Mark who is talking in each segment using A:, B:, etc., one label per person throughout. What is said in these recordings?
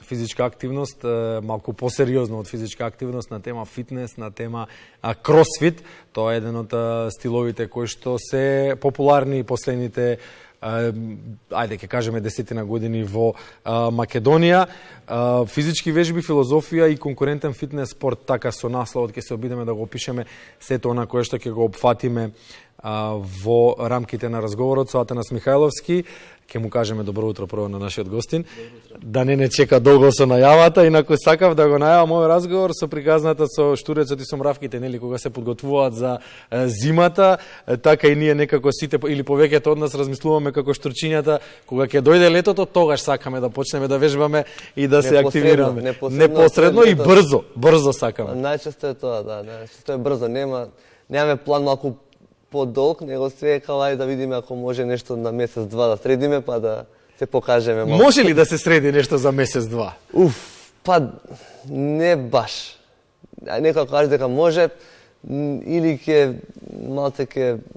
A: физичка активност, малку посериозно од физичка активност, на тема фитнес, на тема кросфит. Тоа е еден од стиловите кои што се популарни последните ајде ќе кажеме 10 години во Македонија. Физички вежби, филозофија и конкурентен фитнес спорт, така со насловот ќе се обидеме да го опишеме сето она кое што ќе го опфатиме во рамките на разговорот со Атанас Михајловски. Ќе му кажеме добро утро прво на нашиот гостин. Да не чека долго со најавата, инаку сакав да го најавам овој разговор со приказната со штурецот и со мравките, нели, кога се подготвуваат за зимата, така и ние некако сите или повеќето од нас размислуваме како штурчињата, кога ќе дојде летото, тогаш сакаме да почнеме да вежбаме и да се активираме. Непосредно и брзо сакаме.
B: Најчесто е тоа, да, најчесто е брзо, немаме план малку подолг, него се калај да видиме ако може нешто на месец-два да средиме, па да се покажеме малку.
A: Може ли да се среди нешто за месец-два?
B: Па не баш. Некој каже дека може, или ќе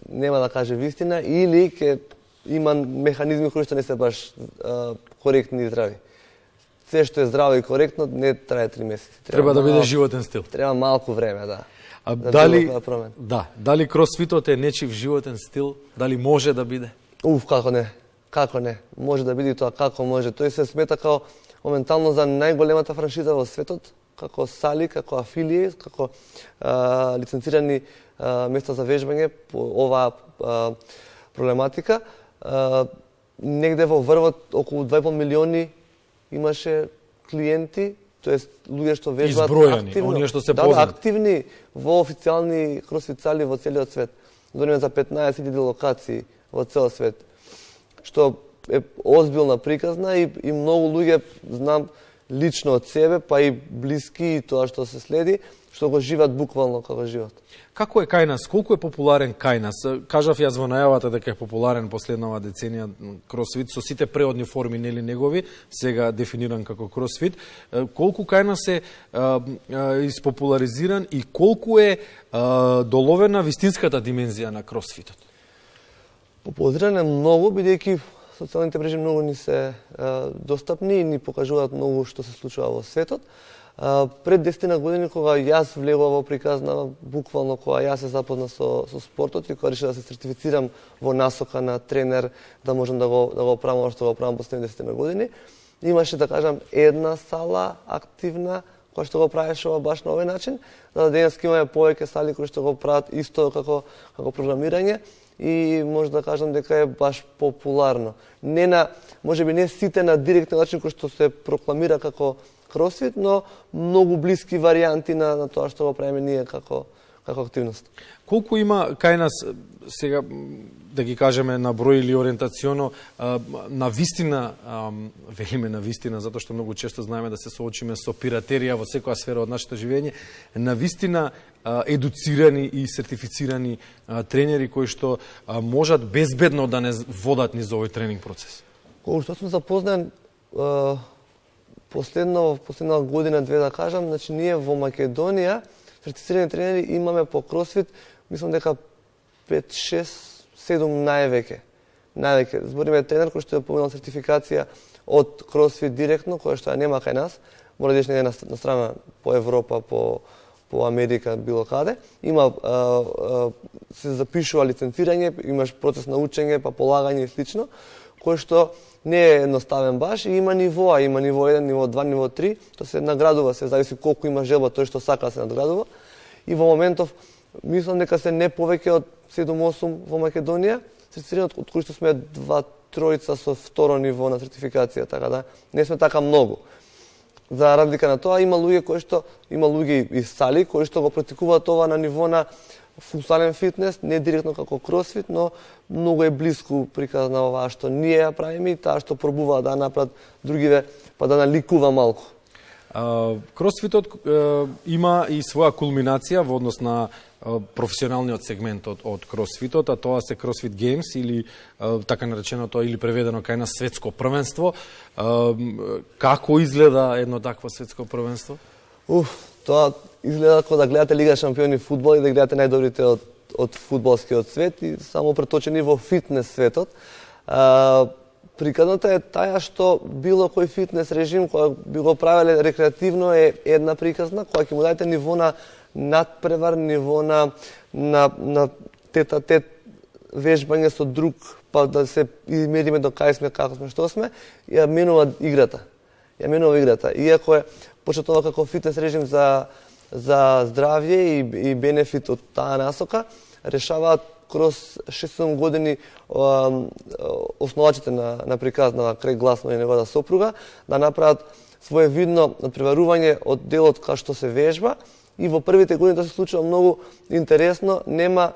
B: нема да каже вистина, или ќе има механизми кои што не се баш коректни и здрави. Се што е здраво и коректно не трае 3 месеци.
A: Треба да биде животен стил.
B: Треба малку време, да.
A: Дали кросфитот е нечив животен стил? Дали може да биде?
B: Како не. Може да биде тоа, како може. Тој се смета како моментално за најголемата франшиза во светот, како сали, како афилии, како лиценцирани места за вежбање по оваа проблематика. Негде во врвот околу 2,5 милиони имаше клиенти, тоест луѓе што вежбаат активно,
A: оние што се познати.
B: Активни во официјални кросфит сали во целиот свет. Збориме за 15.000 локации во цел свет, што е озбилна приказна и многу луѓе знам лично од себе, па и блиски и тоа што се следи, што го живеат буквално како живот.
A: Како е кај нас? Колку е популарен кај нас? Кажав јас во најавата дека е популарен последнава деценија кросфит со сите преодни форми нели негови, сега дефиниран како кросфит. Колку кај нас е испопуларизиран и колку е доловена вистинската димензија на кросфитот?
B: Популаризиран е многу, бидејќи социјалните мрежи многу ни се достапни и ни покажуваат многу што се случува во светот. Пред 10 години, кога јас влегував во приказна, буквално кога јас се запозна со спортот и кога решив да се сертифицирам во насока на тренер, да можам да го правам што го правам последните 10 години, имаше, да кажам, една сала активна, која што го правеше ова баш на овој начин. Денеска имаме повеќе сали кои што го прават исто како програмирање и може да кажам дека е баш популарно. Можеби не сите на директен начин кој што се прокламира како кросфит, но многу блиски варијанти на тоа што го правиме ние како активност.
A: Колку има кај нас, сега да ги кажеме на број или ориентационо, на вистина, велиме на вистина, затоа што многу често знаеме да се соочиме со пиратерија во секоја сфера од нашето живење, на вистина едуцирани и сертифицирани тренери кои што можат безбедно да не водат низ овој тренинг процес?
B: Колку што сум запознаен, последна година-две да кажам, значи ние во Македонија сертифицирани тренери имаме по кросфит, мислам дека 5, 6, 7 највеќе. Збориме тренер кој што е поминал сертификација од кросфит директно, која што нема кај нас, мора да идеш на страна по Европа, по Америка, било каде. Се запишува лиценцирање, имаш процес на учење, па полагање и слично, кој што не е едноставен баш и има нивоа, има ниво 1, ниво 2, ниво 3, тоа се наградува, се зависи колку има желба тој што сака да се наградува. И во моментов мислам дека се не повеќе од 7-8 во Македонија, сертифицирани од кои што сме 2-3 со второ ниво на сертификација, така да не сме така многу. За разлика на тоа има луѓе и сали кои што го практикуваат ова на ниво на функционален фитнес, не директно како кросфит, но многу е близко приказна оваа што ние ја правиме и таа што пробуваат да направат другиве, па да наликува малку.
A: Кросфитот има и своја кулминација во однос на професионалниот сегмент од кросфитот, а тоа се CrossFit Games или така нареченото или преведено кај нас светско првенство. Како изгледа едно такво светско првенство?
B: Тоа изгледа како да гледате Лига шампиони фудбал и да гледате најдобрите од фудбалскиот свет и само преточени во фитнес светот. Прикладната е таја што било кој фитнес режим кој би го правеле рекреативно е една приказна која ќе му даде ниво на надпревар, ниво на тет-а-тет вежбање со друг, па да се измериме до кај сме, како сме, што сме, ја менува играта. Иако е почетува како фитнес режим за здравје и бенефит од таа насока, решаваат кроз 6-7 години основачите на приказна Крейг Гласнот и неговата сопруга да направат своевидно надпреварување од делот кај што се вежба и во првите години тоа се случува многу интересно, нема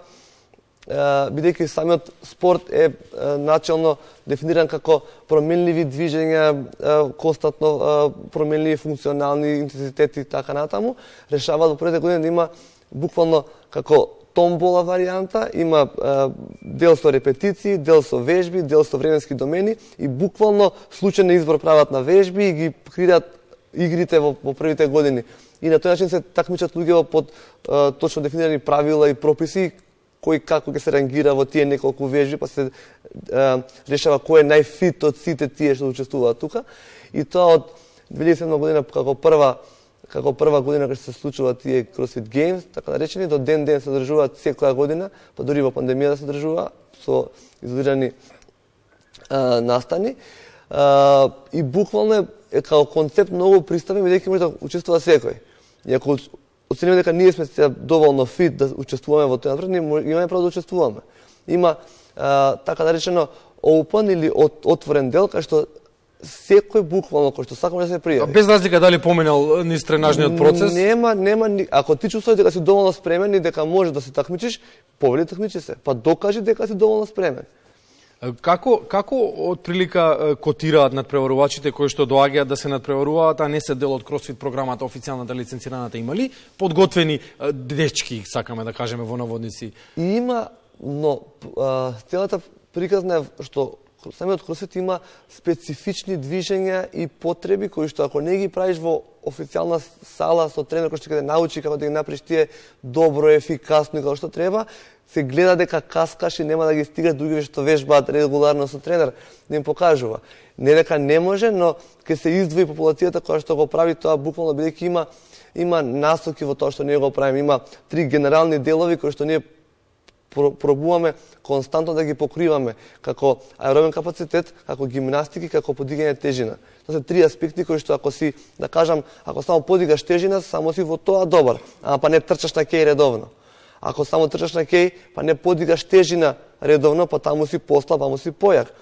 B: бидејќи самиот спорт е начелно дефиниран како променливи движења, константно променливи функционални интензитети и така натаму, решаваат во првите години да има буквално како томбола варијанта, има дел со репетиции, дел со вежби, дел со временски домени и буквално случајен избор прават на вежби и ги креираат игрите во првите години. И на тој начин се такмичат луѓе под точно дефинирани правила и прописи кој како ќе се рангира во тие неколку вежби, па се решава кој е најфит од сите тие што учествуваат тука. И тоа од 2007 година како прва година кога се случуваат тие CrossFit Games, така наречени, до ден се одржуваат секоја година, па дури во пандемија да се одржува со изолирани настани. И буквално е како концепт многу приставен, бидејќи може да учествува секој. И ако оцениме дека ние сме доволно фит да учествуваме во тој напред, ние имаме право да учествуваме. Има така наречено open или отворен дел, кај што секој буквално кој што сака може да се пријави.
A: Без разлика дали поминал низ тренажниот процес?
B: Нема, ако ти чувствуваш дека си доволно спремен и дека можеш да се такмичиш, повели такмичи се, па докажи дека си доволно спремен.
A: Како отприлика котираат надпреварувачите кои што доаѓаат да се надпреваруваат, а не се дел од CrossFit програмата, официјалната лиценцираната, има ли подготвени дечки, сакаме да кажеме во наводници?
B: Има, но целата приказна е што самиот CrossFit има специфични движења и потреби кои што ако не ги правиш во официјална сала со тренер кој што ќе те научи како да ги направиш тие добро, ефикасно и како што треба, се гледа дека каскаш и нема да ги стигаш други што вежбаат регуларно со тренер, да им покажува. Не дека не може, но ќе се издвои популацијата која што го прави тоа буквално бидејќи има насоки во тоа што ние го правиме. Има 3 генерални делови кои што ние пробуваме константно да ги покриваме, како аеробен капацитет, како гимнастики, како подигање тежина. Тоа се 3 аспекти кои што ако си, да кажам, ако само подигаш тежина, само си во тоа добар, ама па не трчаш на кеј редовно. Ако само трчаш на кеј, па не подигаш тежина редовно, па таму си послаб, таму си појак.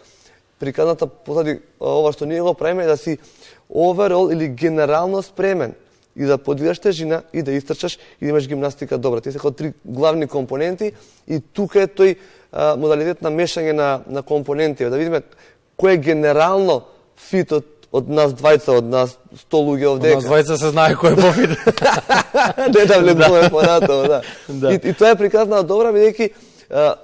B: Приказната позади ова што ние го правиме е да си overall или генерално спремен и да подигаш тежина и да истрчаш и да имаш гимнастика добра. Тие се како 3 главни компоненти и тука е тој модалитет на мешање на компоненти, да видиме кој е генерално фит од нас двајца, од нас 100 луѓе овде.
A: Од нас двајца се знае кој е пофит.
B: Не да влегуваме понатаму, да. И тоа е приказна добра, бидејќи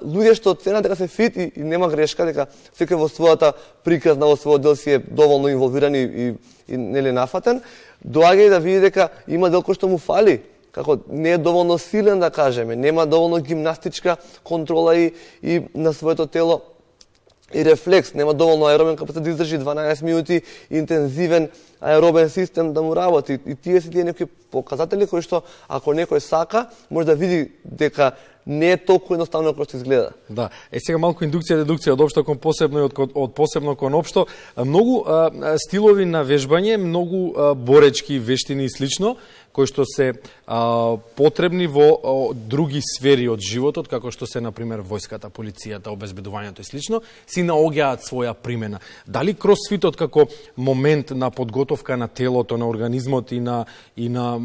B: луѓе што ценат дека се фит и нема грешка, дека секој во својата приказна, во својот дел си е доволно инволвиран и нели нафатен, доаѓа и да види дека има дел кој што му фали, како не е доволно силен, да кажеме, нема доволно гимнастичка контрола и на своето тело и рефлекс, нема доволно аеробен капацитет да издржи 12 минути интензивен аеробен систем да му работи. И тие се некои показатели кои што ако некој сака, може да види дека не е толку едноставно како што изгледа.
A: Да. Сега малку индукција, дедукција од општо кон посебно и од посебно кон општо. Многу стилови на вежбање, многу боречки вештини и слично, кои што се потребни во други сфери од животот, како што се, например, војската, полицијата, обезбедувањето и слично, си наоѓаат своја примена. Дали кросфитот како момент на подготовка на телото, на организмот и на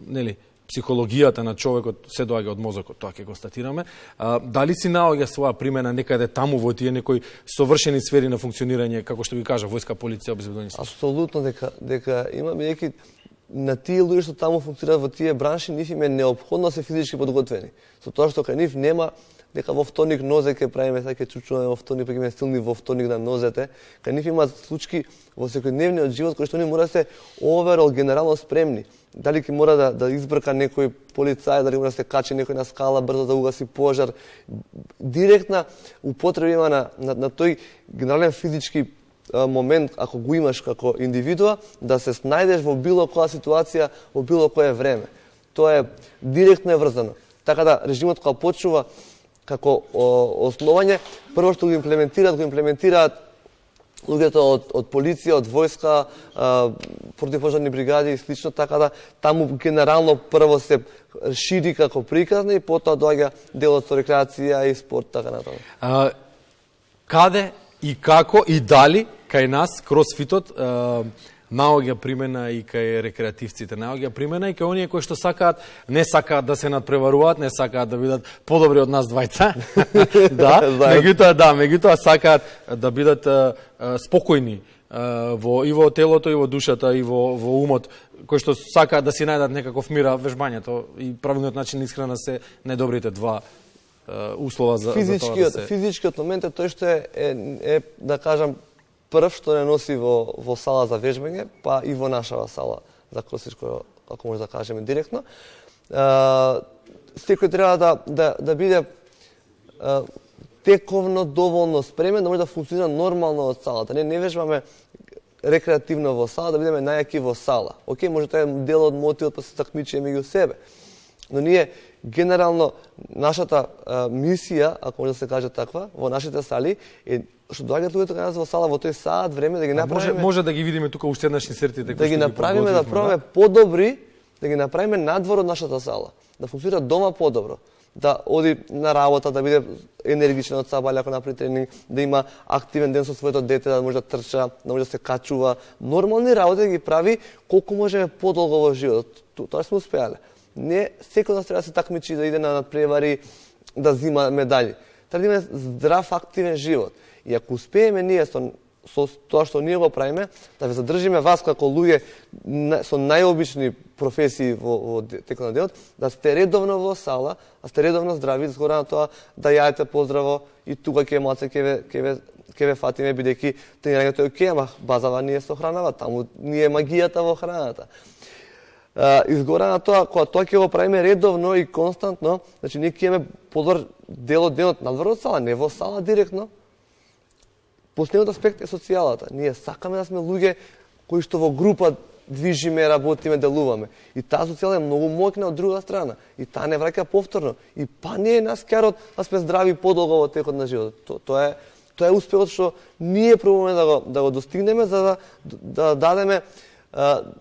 A: нели, психологијата на човекот се доаѓа од мозокот, тоа ќе констатираме. Дали си наоѓа своја примена некаде таму во тие некои совршени сфери на функционирање, како што ги кажа, војска, полиција, обезбедување?
B: Апсолутно дека има, бидејќи на тие луѓе што таму функционираат во тие бранши, нив им е неопходно да се физички подготвени. Со тоа што кај нив нема дека во вторник нозе ќе правиме, сега ќе чучуваме во вторник, па ќе имаме силни во вторник на нозете. Кај нив имаат случаи во секојдневниот живот кои што не мора да се оверол генерално спремни. Дали ќе мора да избрка некој полицај, дали мора да се качи некој на скала, брзо да угаси пожар. Директна употреба има на тој генерален физички момент, ако го имаш како индивидуа, да се снајдеш во било која ситуација, во било кое време. Тоа е директно е врзано. Така да режимот кога почнува како основање, прво што го имплементираат луѓето од полиција, од војска, противпожарни бригади и слично, така да таму генерално прво се шири како приказна и потоа доаѓа делот со рекреација и спорт, така натаму.
A: Каде и како и дали кај нас кросфитот наоѓа примена и кај рекреативците, наоѓа примена и кај оние кои што не сакаат да се надпреваруваат, не сакаат да бидат подобри од нас двајца. меѓутоа сакаат да бидат спокојни и во телото, и во душата, и во умот, кои што сакаат да си најдат некаков мир. Вежбањето и правилниот начин на исхрана се најдобрите два услова за тоа да се...
B: Физичкиот момент е тој што е да кажам, прв што не носи во сала за вежбање, па и во нашава сала за кросфит, ако може да кажеме директно. Секој треба да биде тековно доволно спремен да може да функционира нормално од салата. Не вежбаме рекреативно во сала, да бидеме најаки во сала. Океј, може тоа е дел од мотивот, па се такмичиме меѓу себе. Но ние генерално нашата мисија, ако може да се каже таква, во нашите сали е што доаѓаат луѓето кај нас во сала во тој саат време да ги направиме.
A: Може да ги видиме тука уште еднаш инсертите
B: да ги направиме, да пробаме подобри, да ги направиме надвор од нашата сала, да функционира дома подобро, да оди на работа, да биде енергичен од сабаља ако направи тренинг, да има активен ден со своето дете, да може да трча, да може да се качува, нормални работи да ги прави колку можеме подолго во животот. Тоа сме успеале. Не секој нас треба да се такмичи, да иде на надпревари, да зима медали. Треба да имаме здрав, активен живот. И ако успееме ние со тоа што ние го правиме, да ве задржиме вас како луѓе со најобични професии во текот на денот, да сте редовно во сала, да сте редовно здрави, згора на тоа да јаете поздраво и тука ќе малце ќе ве фатиме, бидејќи тренирањето е окей, ама базава ние со хранава, таму ние е магијата во храната. Изгора на тоа, кога тоа ќе го правиме редовно и константно, значи ние ќе имаме подобар дел од денот надвор од сала, не во сала директно. Последниот аспект е социјалата. Ние сакаме да сме луѓе кои што во група движиме, работиме, делуваме. И таа социјала е многу моќна од друга страна. И таа не враќа повторно. И па не е нас керот да сме здрави подолго во текот на животот. Тоа е успехот што ние пробуваме да го достигнеме за да дадеме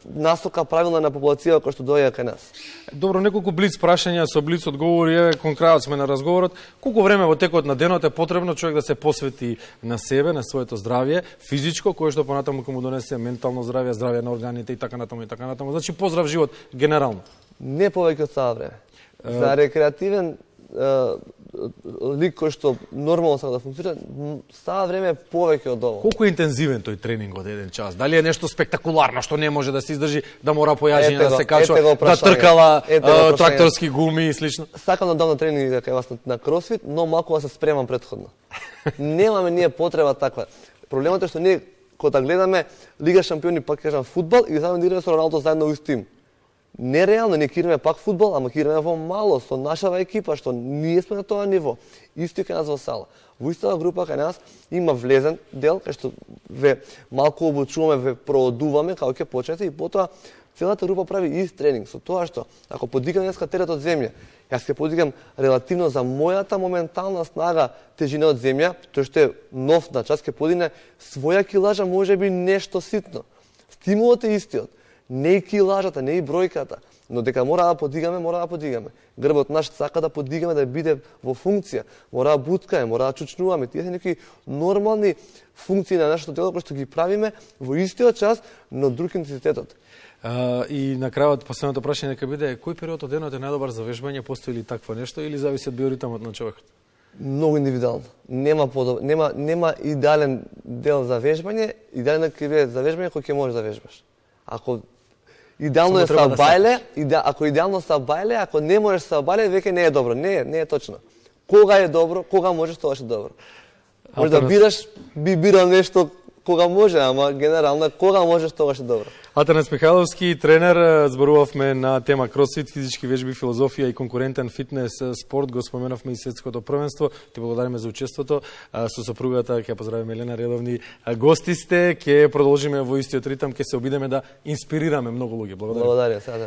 B: насока правилна на популацијата која што доаѓа кај нас.
A: Добро, неколку блиц прашања со блиц одговори, кон крајот сме на разговорот. Колку време во текот на денот е потребно човек да се посвети на себе, на своето здравје, физичко, кое што понатаму ќе му донесе ментално здравје, здравје на органите и така натаму и така натаму. Значи поздрав живот генерално.
B: Не повеќе од саа време. За рекреативен лик кој што нормално сака да функционира, саа време е повеќе од ово.
A: Колку е интензивен тој тренинг од еден час? Дали е нешто спектакуларно што не може да се издржи, да мора појажење да се качува, да тркала тракторски гуми и слично?
B: Сакам да дам на тренинг кај вас на кросфит, но малку да се спремам претходно. Немаме ние потреба таква. Проблемот е што ние кога гледаме Лига шампиони, пак кажам фудбал, и заедно играме со Роналдо заедно во ист тим. Нереално, не кираме пак фудбал, ама кираме во мало, со нашава екипа, што ние сме на тоа ниво. Исто и кај нас во сала. Во истата група кај нас има влезен дел, кај што ве малку обучуваме, ве проодуваме, како ќе почнете, и потоа целата група прави ист тренинг. Со тоа што, ако подигам днеска терет од земја, јас ќе подигам релативно за мојата моментална снага тежина од земја, тој што е нов на час, ќе подигне своја килажа, може би нешто ситно. Стимулот е истиот. Не и килажата, не и бројката, но дека мора да подигаме, мора да подигаме. Грбот наш сака да подигаме, да биде во функција, мора да буткаме, мора да чучнуваме. Тие се некои нормални функции на нашето тело кои што ги правиме во истиот час, но друг интензитетот.
A: И на крајот последното прашање нека биде кој период од денот е најдобар за вежбање, постои ли такво нешто или зависи од биоритмот на човекот?
B: Многу индивидуално. Нема идеален дел за вежбање, идеален дел за вежбање кој ќе можеш да вежбаш. Ако идеално е са бајле, ако идеално са бајле, ако не можеш са бајле, веќе не е добро. Не е точно. Кога е добро, кога можеш, тоа е добро. Може да бираш, би бирал нешто кога може, ама генерално кога можеш тогаш е добро.
A: Атанас Михайловски, тренер, зборувавме на тема кросфит, физички вежби, филозофија и конкурентен фитнес спорт. Го споменавме и светското првенство. Ти благодариме за учеството. Со сопругата ќе поздравиме Елена, редовни гости сте. Ќе продолжиме во истиот ритам, ќе се обидеме да инспирираме многу луѓе. Благодарам.
B: Благодарам, сега